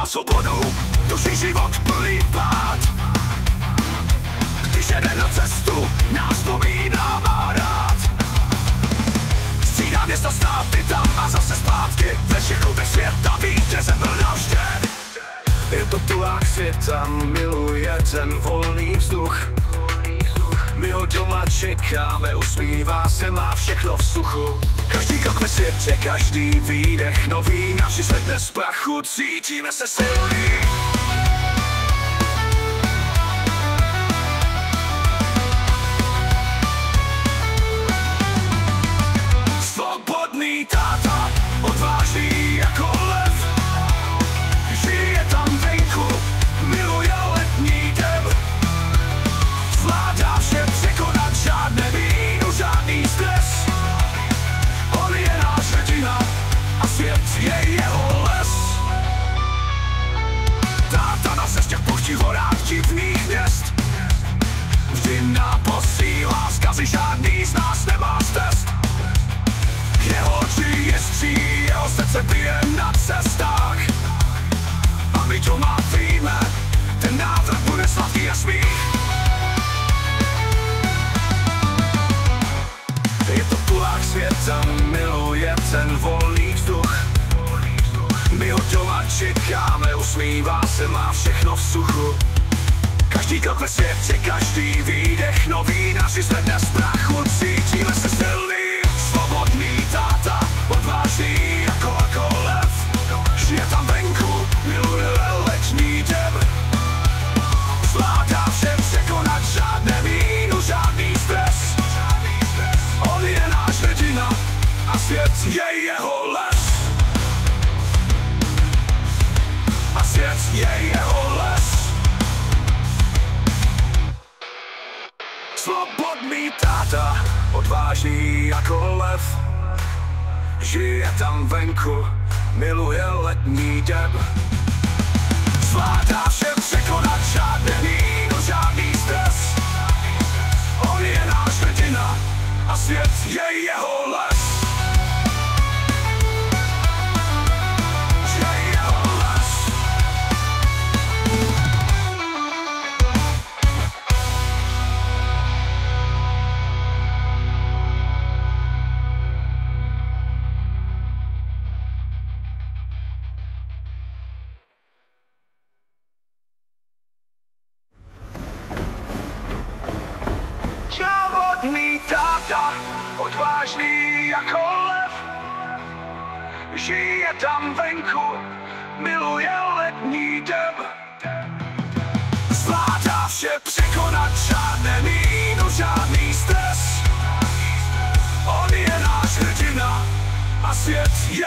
má svobodu, duší život plný pád. Když jede na cestu, nás vzpomíná, má rád. Střídá města, státy tam a zase zpátky. Ve všech koutech světa ví, že jsem byl navžděn. Je to tulák světa, miluje ten volný vzduch. My ho doma čekáme, usmívá se, má všechno v suchu. Každý krok ve světě, každý výdech nový, naši svět bez prachu, cítíme se silný. Svobodný táta, odvážný jako lev. Žije tam venku, miluje letní den. Zvládá vše překonat, žádné víno, žádný stres. On je náš hrdina a svět je jeho les. Táta na cestě v poušti, horách, divných měst. Vždy nám posílá vzkazy, žádný z nás nemá stest. Jeho oči jestří, jeho srdce bije na cestách. A my doma víme, ten návrat bude sladký a smích. Je to tulák světa, miluje ten volný vzduch. My ho doma čekáme, usmívá se, má všechno v suchu. Každý krok ve světě, každý výdech nový, naši jsme dnes v prachu, cítíme se silný. Svobodný táta, odvážný jako lev. Žije tam venku, miluje letní den. Zvládá vše překonat, žádné víno, žádný stres. On je náš hrdina a svět je jeho les. A svět je jeho les. Svobodný táta, odvážný jako lev. Žije tam venku, miluje letní den. Zvládá vše překonat, žádné víno, žádný stres. On je náš hrdina a svět je jeho les. Je jeho les. Svobodný táta, odvážný jako lev. Žije tam venku, miluje letní den. Zvládá vše překonat, žádné víno, žádný stres. On je náš hrdina a svět je